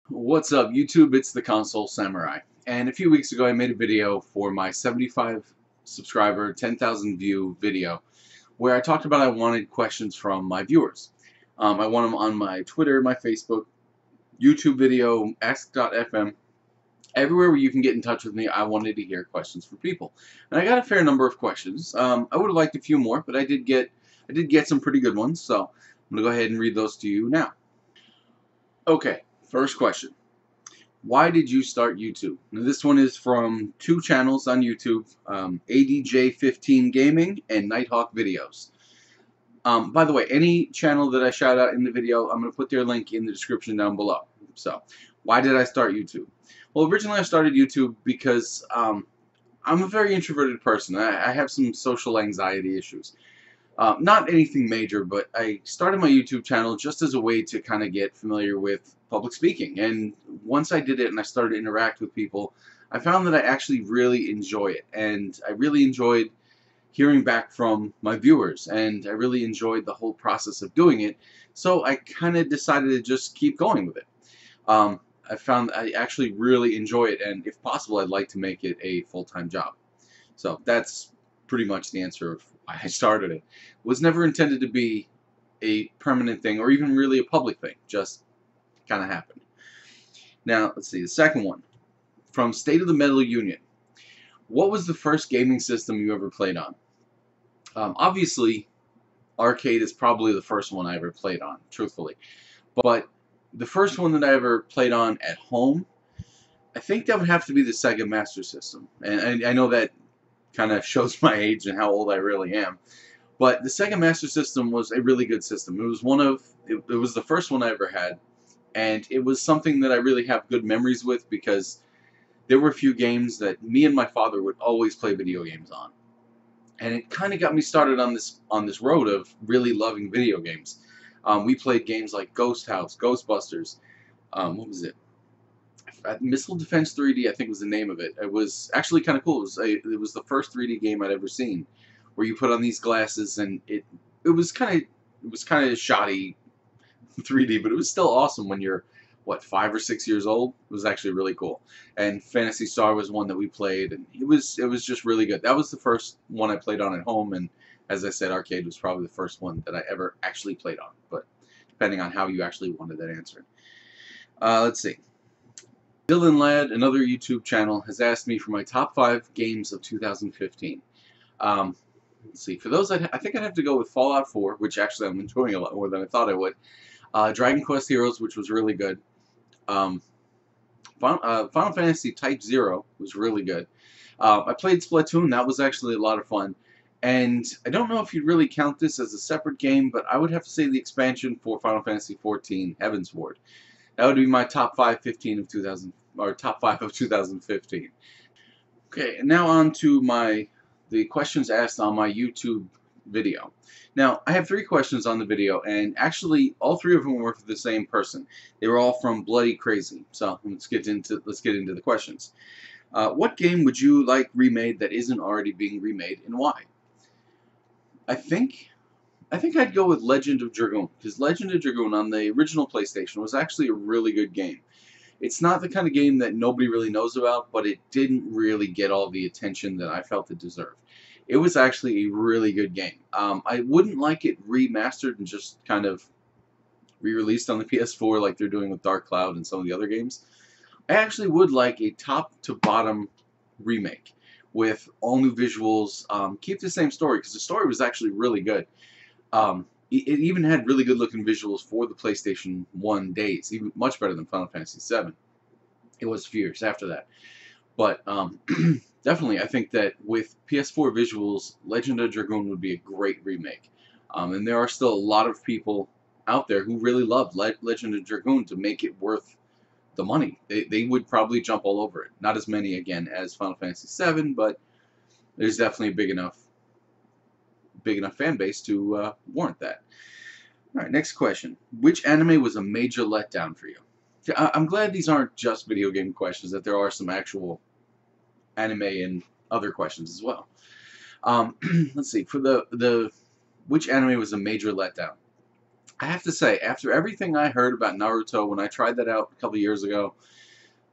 What's up, YouTube? It's the Console Samurai. And a few weeks ago, I made a video for my 75 subscriber, 10,000 view video where I talked about I wanted questions from my viewers. I want them on my Twitter, my Facebook, YouTube video, ask.fm. Everywhere where you can get in touch with me, I wanted to hear questions from people. And I got a fair number of questions. I would have liked a few more, but I did get some pretty good ones. So I'm going to go ahead and read those to you now. Okay, first question. Why did you start YouTube? Now, this one is from two channels on YouTube, ADJ15 Gaming and Nighthawk Videos. By the way, any channel that I shout out in the video, I'm going to put their link in the description down below. So, why did I start YouTube? Well, originally I started YouTube because I'm a very introverted person. I have some social anxiety issues. Not anything major, but I started my YouTube channel just as a way to kind of get familiar with public speaking. And once I did it and I started to interact with people, I found that I actually really enjoy it. And I really enjoyed hearing back from my viewers. And I really enjoyed the whole process of doing it. So I kind of decided to just keep going with it. I found I actually really enjoy it. And if possible, I'd like to make it a full-time job. So that's pretty much the answer of why I started it. It was never intended to be a permanent thing or even really a public thing. Just kind of happened. Now, let's see. The second one. From State of the Metal Union. What was the first gaming system you ever played on? Obviously, arcade is probably the first one I ever played on, truthfully. But the first one that I ever played on at home, I think that would have to be the Sega Master System. And I know that kind of shows my age and how old I really am. But the Sega Master System was a really good system. It was it was the first one I ever had, and it was something that I really have good memories with because there were a few games that me and my father would always play video games on. And it kind of got me started on this road of really loving video games. We played games like Ghost House, Ghostbusters, what was it? Missile Defense 3D, I think was the name of it. It was actually kind of cool. It was the first 3D game I'd ever seen, where you put on these glasses and it was kind of shoddy 3D, but it was still awesome when you're what 5 or 6 years old. It was actually really cool. And Phantasy Star was one that we played, and it was just really good. That was the first one I played on at home, and as I said, arcade was probably the first one that I ever actually played on. But depending on how you actually wanted that answered. Let's see. Dylan Ladd, another YouTube channel, has asked me for my top 5 games of 2015. Let's see. For those, I think I'd have to go with Fallout 4, which actually I'm enjoying a lot more than I thought I would. Dragon Quest Heroes, which was really good. Final Fantasy Type 0 was really good. I played Splatoon. That was actually a lot of fun. And I don't know if you'd really count this as a separate game, but I would have to say the expansion for Final Fantasy XIV, Heavensward. That would be my top 5 15 of 2000, or top 5 of 2015. Okay, and now on to the questions asked on my YouTube video. Now, I have 3 questions on the video, and actually all 3 of them were for the same person. They were all from Bloody Crazy. So let's get into the questions. What game would you like remade that isn't already being remade, and why? I think I'd go with Legend of Dragoon, because Legend of Dragoon on the original PlayStation was actually a really good game. It's not the kind of game that nobody really knows about, but it didn't really get all the attention that I felt it deserved. It was actually a really good game. I wouldn't like it remastered and just kind of re-released on the PS4 like they're doing with Dark Cloud and some of the other games. I actually would like a top-to-bottom remake with all new visuals. Keep the same story, because the story was actually really good. It even had really good-looking visuals for the PlayStation 1 days, even much better than Final Fantasy VII. It was a few years after that. But definitely, I think that with PS4 visuals, Legend of Dragoon would be a great remake. And there are still a lot of people out there who really love Legend of Dragoon to make it worth the money. They would probably jump all over it. Not as many, again, as Final Fantasy VII, but there's definitely a big enough fan base to warrant that. All right, next question. Which anime was a major letdown for you? I'm glad these aren't just video game questions, that there are some actual anime and other questions as well. Let's see. For the which anime was a major letdown? I have to say, after everything I heard about Naruto when I tried that out a couple years ago,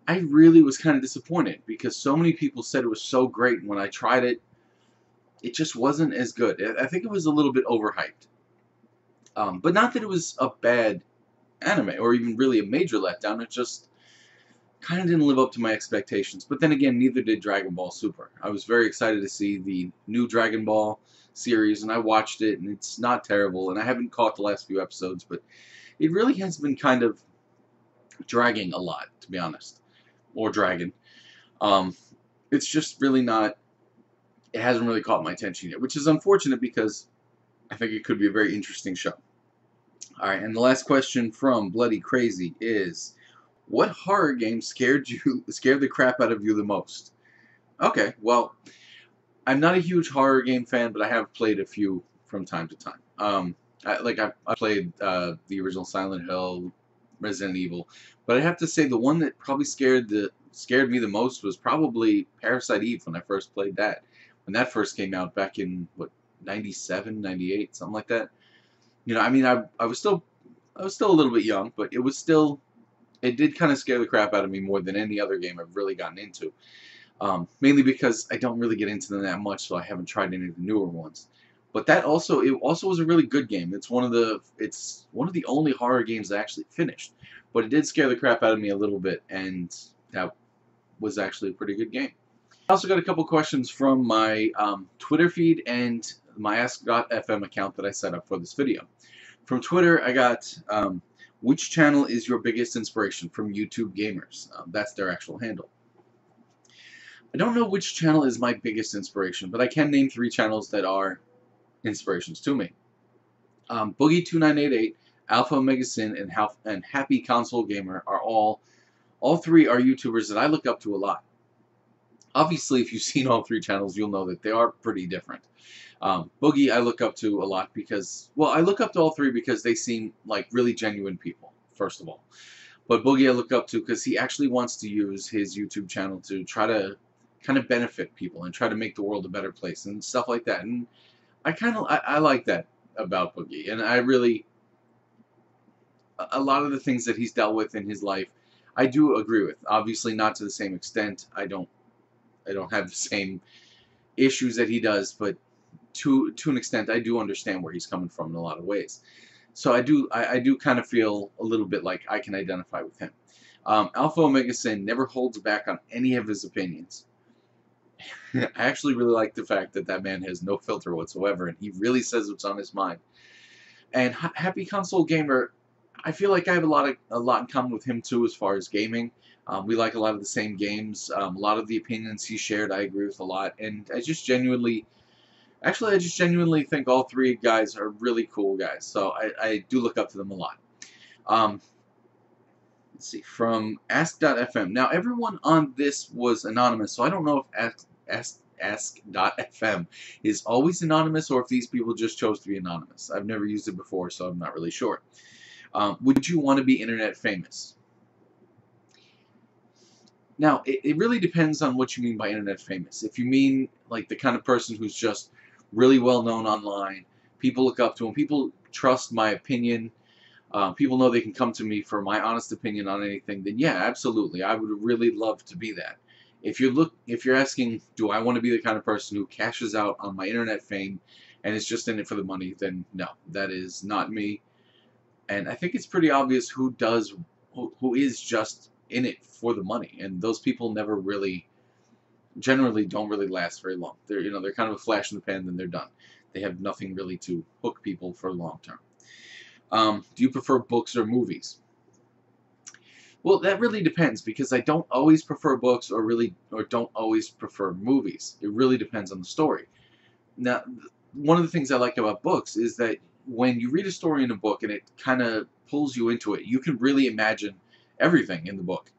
I really was kind of disappointed because so many people said it was so great, and when I tried it, it just wasn't as good. I think it was a little bit overhyped. But not that it was a bad anime or even really a major letdown. It just kind of didn't live up to my expectations. But then again, neither did Dragon Ball Super. I was very excited to see the new Dragon Ball series, and I watched it, and it's not terrible. And I haven't caught the last few episodes, but it really has been kind of dragging a lot, to be honest. Or dragging. Um, it's just really not. It hasn't really caught my attention yet, which is unfortunate because I think it could be a very interesting show. All right, and the last question from Bloody Crazy is, what horror game scared the crap out of you the most? Okay, well, I'm not a huge horror game fan, but I have played a few from time to time. I played the original Silent Hill, Resident Evil, but I have to say the one that probably scared me the most was probably Parasite Eve when I first played that. When that first came out back in what, 97, 98, something like that. You know, I mean, I was still a little bit young, but it did kind of scare the crap out of me more than any other game I've really gotten into. Mainly because I don't really get into them that much, so I haven't tried any of the newer ones. But it also was a really good game. It's one of the only horror games I actually finished. But it did scare the crap out of me a little bit, and that was actually a pretty good game. I also got a couple questions from my Twitter feed and my Ask.fm account that I set up for this video. From Twitter, I got, which channel is your biggest inspiration, from YouTube Gamers? That's their actual handle. I don't know which channel is my biggest inspiration, but I can name 3 channels that are inspirations to me. Boogie2988, Alpha Omega Sin, and Happy Console Gamer are all 3 are YouTubers that I look up to a lot. Obviously, if you've seen all 3 channels, you'll know that they are pretty different. Boogie I look up to a lot because, well, I look up to all 3 because they seem like really genuine people, first of all. But Boogie I look up to because he actually wants to use his YouTube channel to try to kind of benefit people and try to make the world a better place and stuff like that. And I like that about Boogie. And I really, a lot of the things that he's dealt with in his life, I do agree with. Obviously not to the same extent. I don't have the same issues that he does, but to an extent, I do understand where he's coming from in a lot of ways. So I do kind of feel a little bit like I can identify with him. Alpha Omega Sin never holds back on any of his opinions. I actually really like the fact that that man has no filter whatsoever, and he really says what's on his mind. And Happy Console Gamer, I feel like I have a lot in common with him too as far as gaming. We like a lot of the same games. A lot of the opinions he shared, I agree with a lot. And I just genuinely think all 3 guys are really cool guys. So I do look up to them a lot. Let's see, from Ask.fm. Now, everyone on this was anonymous, so I don't know if Ask.fm is always anonymous or if these people just chose to be anonymous. I've never used it before, so I'm not really sure. Would you want to be internet famous? Now, it really depends on what you mean by internet famous. If you mean like the kind of person who's just really well known online, people look up to him, people trust my opinion, people know they can come to me for my honest opinion on anything, then yeah, absolutely, I would really love to be that. If you're asking, do I want to be the kind of person who cashes out on my internet fame and is just in it for the money, then no, that is not me. And I think it's pretty obvious who is just in it for the money, and those people generally don't really last very long. They're kind of a flash in the pan, then they're done. They have nothing really to hook people for long term. Do you prefer books or movies? Well, that really depends, because I don't always prefer books or don't always prefer movies. It really depends on the story. Now, one of the things I like about books is that when you read a story in a book and it kind of pulls you into it, you can really imagine everything in the book.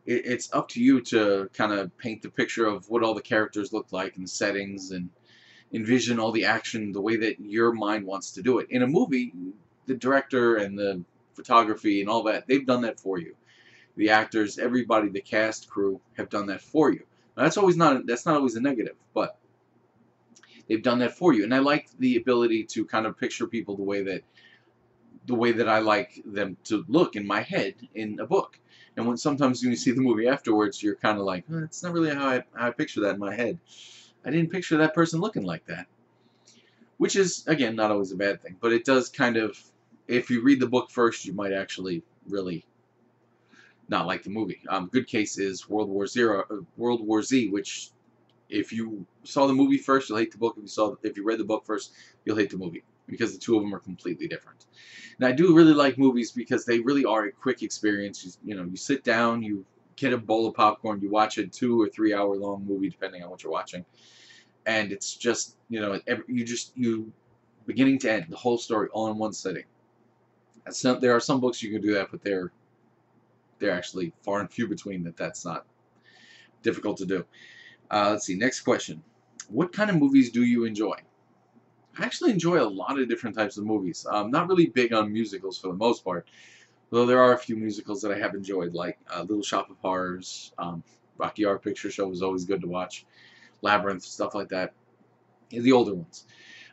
It's up to you to kind of paint the picture of what all the characters look like and the settings, and envision all the action the way that your mind wants to do it. In a movie, the director and the photography and all that, they've done that for you. The actors, everybody, the cast, crew have done that for you. Now, that's not always a negative, but they've done that for you. And I like the ability to kind of picture people the way that the way that I like them to look in my head in a book. And when sometimes when you see the movie afterwards, you're kind of like, it's not really how I picture that in my head. I didn't picture that person looking like that. Which is, again, not always a bad thing. But it does kind of, if you read the book first, you might actually really not like the movie. Good case is World War Z, which if you saw the movie first, you'll hate the book. If you read the book first, you'll hate the movie because the two of them are completely different. And I do really like movies because they really are a quick experience. You sit down, you get a bowl of popcorn, you watch a 2 or 3 hour long movie depending on what you're watching, and it's just you beginning to end the whole story all in one sitting. There are some books you can do that, but they're actually far and few between that's not difficult to do. Let's see. Next question. What kind of movies do you enjoy? I actually enjoy a lot of different types of movies. I'm not really big on musicals for the most part, though there are a few musicals that I have enjoyed, like Little Shop of Horrors, Rocky Horror Picture Show was always good to watch, Labyrinth, stuff like that. The older ones.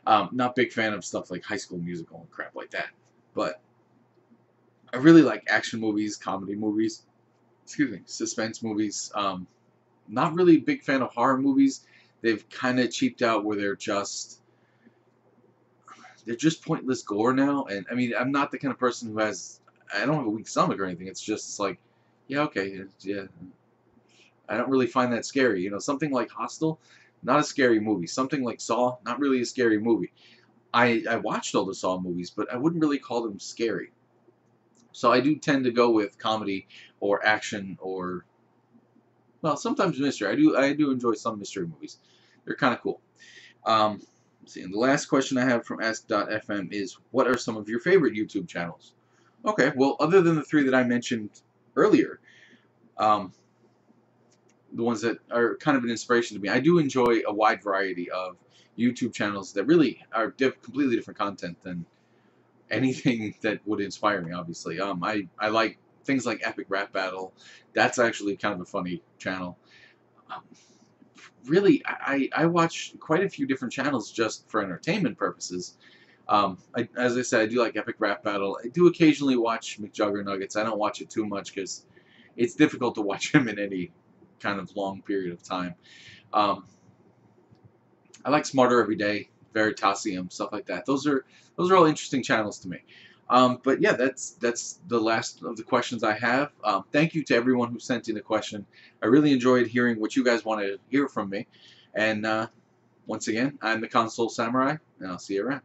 Not big fan of stuff like High School Musical and crap like that, but I really like action movies, comedy movies, suspense movies. Not really a big fan of horror movies. They've kind of cheaped out where they're just pointless gore now. And I mean, I'm not the kind of person who I don't have a weak stomach or anything. It's like, yeah, okay, yeah. I don't really find that scary. Something like Hostel, not a scary movie. Something like Saw, not really a scary movie. I watched all the Saw movies, but I wouldn't really call them scary. So I do tend to go with comedy or action or, well, sometimes mystery. I do enjoy some mystery movies. They're kind of cool. Let's see, and the last question I have from Ask.fm is, what are some of your favorite YouTube channels? Okay, well, other than the 3 that I mentioned earlier, the ones that are kind of an inspiration to me, I do enjoy a wide variety of YouTube channels that really are completely different content than anything that would inspire me, obviously. I like things like Epic Rap Battle. That's actually kind of a funny channel. Really, I watch quite a few different channels just for entertainment purposes. As I said, I do like Epic Rap Battle. I do occasionally watch McJuggernuggets. I don't watch it too much because it's difficult to watch him in any kind of long period of time. I like Smarter Every Day, Veritasium, stuff like that. Those are all interesting channels to me. But yeah, that's the last of the questions I have. Thank you to everyone who sent in a question. I really enjoyed hearing what you guys want to hear from me. And once again, I'm the Console Samurai, and I'll see you around.